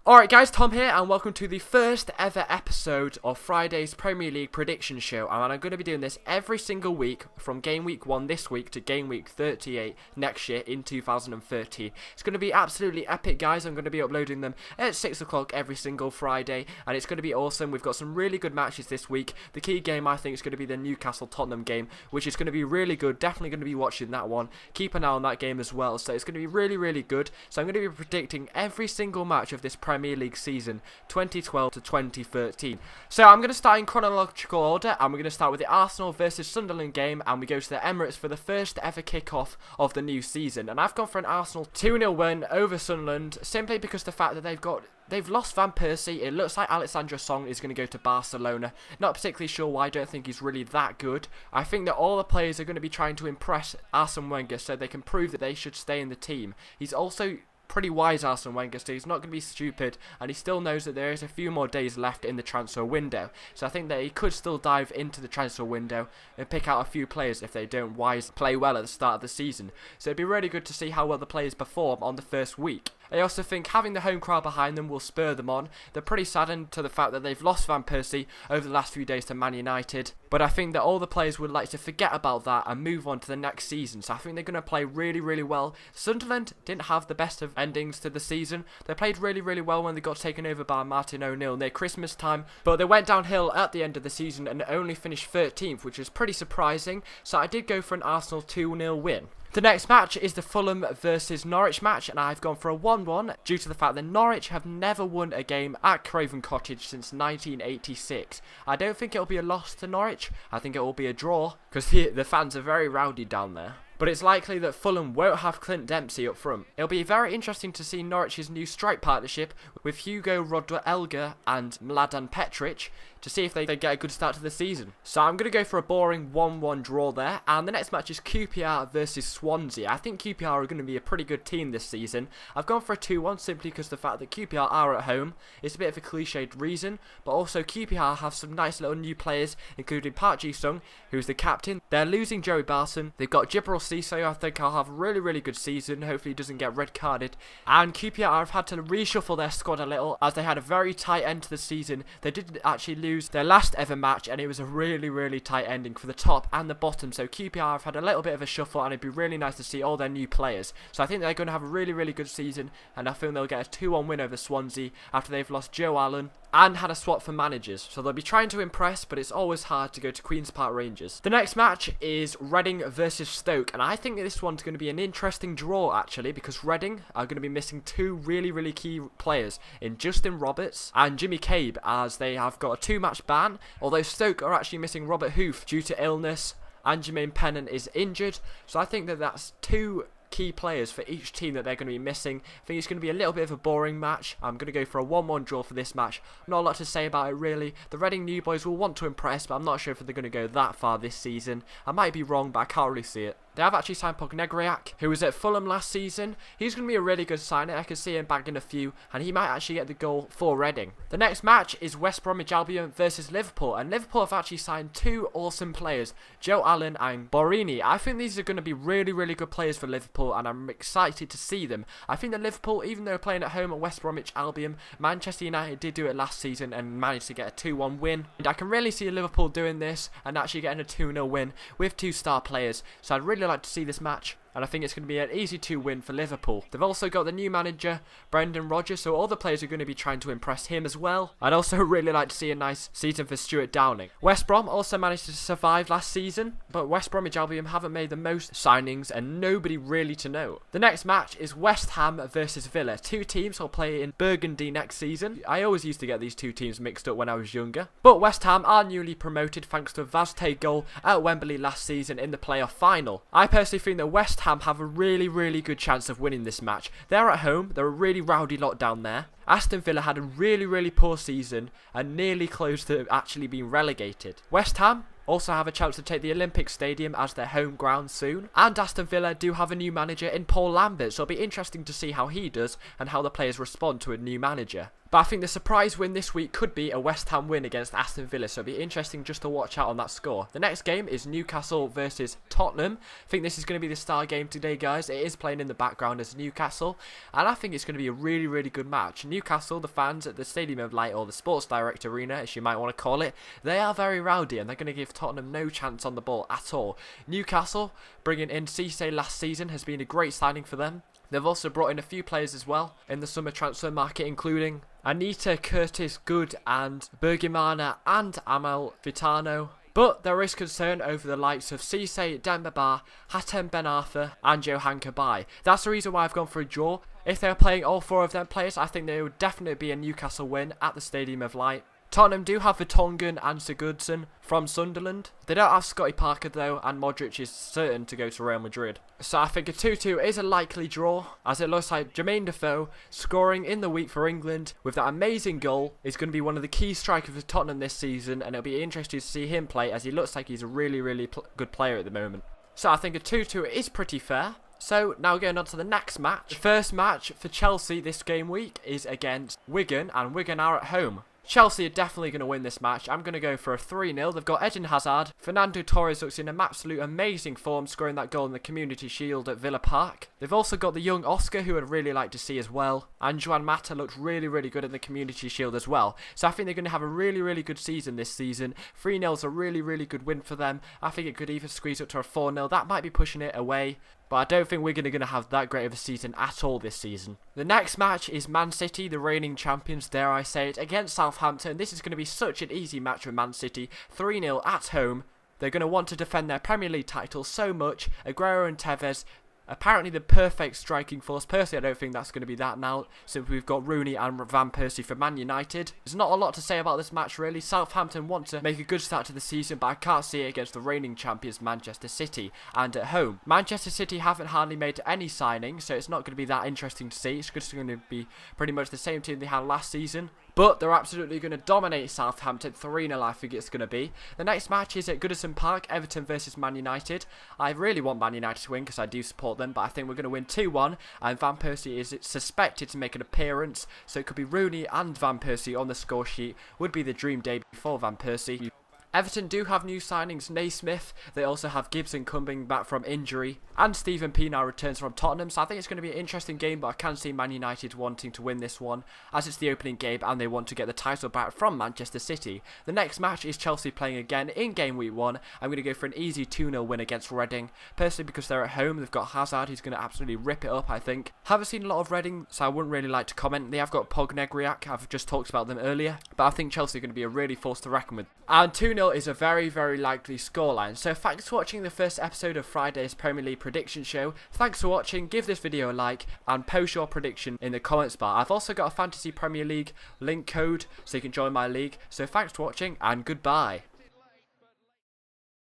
Alright guys, Tom here and welcome to the first ever episode of Friday's Premier League prediction show, and I'm going to be doing this every single week from game week 1 this week to game week 38 next year in 2030. It's going to be absolutely epic guys. I'm going to be uploading them at 6 o'clock every single Friday and it's going to be awesome. We've got some really good matches this week. The key game I think is going to be the Newcastle Tottenham game, which is going to be really good. Definitely going to be watching that one. Keep an eye on that game as well, so it's going to be really good. So I'm going to be predicting every single match of this Premier League season 2012 to 2013. So I'm going to start in chronological order, and we're going to start with the Arsenal versus Sunderland game, and we go to the Emirates for the first ever kick-off of the new season. And I've gone for an Arsenal 2-0 win over Sunderland simply because the fact that they've lost Van Persie. It looks like Alexandre Song is going to go to Barcelona. Not particularly sure why. I don't think he's really that good. I think that all the players are going to be trying to impress Arsene Wenger so they can prove that they should stay in the team. He's also pretty wise, Arsene Wenger, so he's not going to be stupid, and he still knows that there is a few more days left in the transfer window. So I think that he could still dive into the transfer window and pick out a few players if they don't play well at the start of the season. So it'd be really good to see how well the players perform on the first week. I also think having the home crowd behind them will spur them on. They're pretty saddened to the fact that they've lost Van Persie over the last few days to Man United, but I think that all the players would like to forget about that and move on to the next season. So I think they're going to play really well. Sunderland didn't have the best of endings to the season. They played really well when they got taken over by Martin O'Neill near Christmas time, but they went downhill at the end of the season and only finished 13th, which is pretty surprising. So I did go for an Arsenal 2-0 win. The next match is the Fulham versus Norwich match, and I've gone for a 1-1 due to the fact that Norwich have never won a game at Craven Cottage since 1986. I don't think it'll be a loss to Norwich. I think it will be a draw because the fans are very rowdy down there. But it's likely that Fulham won't have Clint Dempsey up front. It'll be very interesting to see Norwich's new strike partnership with Hugo Rodallega and Mladen Petric to see if they get a good start to the season. So I'm going to go for a boring 1-1 draw there. And the next match is QPR versus Swansea. I think QPR are going to be a pretty good team this season. I've gone for a 2-1 simply because the fact that QPR are at home is a bit of a cliched reason. But also QPR have some nice little new players, including Park Ji-sung, who's the captain. They're losing Joey Barton. They've got Jibril Cisse. I think I'll have a really good season. Hopefully he doesn't get red carded. And QPR have had to reshuffle their squad a little as they had a very tight end to the season. They did actually lose their last ever match, and it was a really tight ending for the top and the bottom. So QPR have had a little bit of a shuffle, and it'd be really nice to see all their new players. So I think they're going to have a really good season, and I think they'll get a 2-1 win over Swansea after they've lost Joe Allen and had a swap for managers. So they'll be trying to impress, but it's always hard to go to Queen's Park Rangers. The next match is Reading versus Stoke, and I think that this one's going to be an interesting draw actually, because Reading are going to be missing two really key players in Justin Roberts and Jimmy Cabe, as they have got a 2-match ban, although Stoke are actually missing Robert Hoof due to illness and Jermaine Pennant is injured. So I think that that's two key players for each team that they're going to be missing. I think it's going to be a little bit of a boring match. I'm going to go for a 1-1 draw for this match. Not a lot to say about it really. The Reading new boys will want to impress, but I'm not sure if they're going to go that far this season. I might be wrong, but I can't really see it. They have actually signed Pognegriak, who was at Fulham last season. He's going to be a really good signing. I can see him bagging a few, and he might actually get the goal for Reading. The next match is West Bromwich Albion versus Liverpool, and Liverpool have actually signed two awesome players, Joe Allen and Borini. I think these are going to be really good players for Liverpool, and I'm excited to see them. I think that Liverpool, even though playing at home at West Bromwich Albion, Manchester United did do it last season and managed to get a 2-1 win. And I can really see Liverpool doing this and actually getting a 2-0 win with two star players. So I'd really like to see this match, and I think it's going to be an easy 2 win for Liverpool. They've also got the new manager, Brendan Rodgers, so all the players are going to be trying to impress him as well. I'd also really like to see a nice season for Stuart Downing. West Brom also managed to survive last season, but West Bromwich Albion haven't made the most signings and nobody really to know. The next match is West Ham versus Villa. Two teams will play in Burgundy next season. I always used to get these two teams mixed up when I was younger, but West Ham are newly promoted thanks to a Vazte goal at Wembley last season in the playoff final. I personally think that West Ham have a really good chance of winning this match. They're at home, they're a really rowdy lot down there. Aston Villa had a really poor season and nearly close to actually being relegated. West Ham also have a chance to take the Olympic Stadium as their home ground soon. And Aston Villa do have a new manager in Paul Lambert, so it'll be interesting to see how he does and how the players respond to a new manager. But I think the surprise win this week could be a West Ham win against Aston Villa, so it'll be interesting just to watch out on that score. The next game is Newcastle versus Tottenham. I think this is going to be the star game today, guys. It is playing in the background as Newcastle, and I think it's going to be a really, really good match. Newcastle, the fans at the Stadium of Light, or the Sports Direct Arena, as you might want to call it, they are very rowdy, and they're going to give Tottenham no chance on the ball at all. Newcastle, bringing in Cisse last season, has been a great signing for them. They've also brought in a few players as well in the summer transfer market, including Anita, Curtis, Good and Bergimana and Amal Vitano. But there is concern over the likes of Cisse, Demba, Hatem Ben Arthur and Johan Cabaye. That's the reason why I've gone for a draw. If they were playing all four of them players, I think there would definitely be a Newcastle win at the Stadium of Light. Tottenham do have Vertonghen and Sigurdsson from Sunderland. They don't have Scotty Parker though, and Modric is certain to go to Real Madrid. So I think a 2-2 is a likely draw, as it looks like Jermaine Defoe scoring in the week for England with that amazing goal is going to be one of the key strikers for Tottenham this season, and it'll be interesting to see him play, as he looks like he's a really, really good player at the moment. So I think a 2-2 is pretty fair. So now going on to the next match. The first match for Chelsea this game week is against Wigan, and Wigan are at home. Chelsea are definitely going to win this match. I'm going to go for a 3-0. They've got Eden Hazard. Fernando Torres looks in an absolute amazing form, scoring that goal in the Community Shield at Villa Park. They've also got the young Oscar, who I'd really like to see as well. And Juan Mata looked really, really good in the Community Shield as well. So I think they're going to have a really, really good season this season. 3-0 is a really, really good win for them. I think it could even squeeze up to a 4-0. That might be pushing it away, but I don't think Wigan are going to have that great of a season at all this season. The next match is Man City, the reigning champions, dare I say it, against Southampton. This is going to be such an easy match for Man City. 3-0 at home. They're going to want to defend their Premier League title so much. Aguero and Tevez, apparently the perfect striking force. Personally, I don't think that's going to be that now, since we've got Rooney and Van Persie for Man United. There's not a lot to say about this match really. Southampton want to make a good start to the season, but I can't see it against the reigning champions Manchester City, and at home. Manchester City haven't hardly made any signings, so it's not going to be that interesting to see. It's just going to be pretty much the same team they had last season. But they're absolutely going to dominate Southampton. 3-0 I think it's going to be. The next match is at Goodison Park, Everton versus Man United. I really want Man United to win because I do support them, but I think we're going to win 2-1. And Van Persie is suspected to make an appearance, so it could be Rooney and Van Persie on the score sheet. Would be the dream day for Van Persie. Everton do have new signings, Naismith. They also have Gibson coming back from injury, and Stephen Pienaar returns from Tottenham. So I think it's going to be an interesting game, but I can see Man United wanting to win this one, as it's the opening game and they want to get the title back from Manchester City. The next match is Chelsea playing again in game week 1. I'm going to go for an easy 2-0 win against Reading. Personally, because they're at home, they've got Hazard, who's going to absolutely rip it up, I think. Haven't seen a lot of Reading, so I wouldn't really like to comment. They have got Pognegriak, I've just talked about them earlier, but I think Chelsea are going to be a really force to reckon with. And 2-0 is a very, very likely scoreline. So thanks for watching the first episode of Friday's Premier League prediction show. Thanks for watching, give this video a like and post your prediction in the comments bar. I've also got a Fantasy Premier League link code so you can join my league. So thanks for watching and goodbye.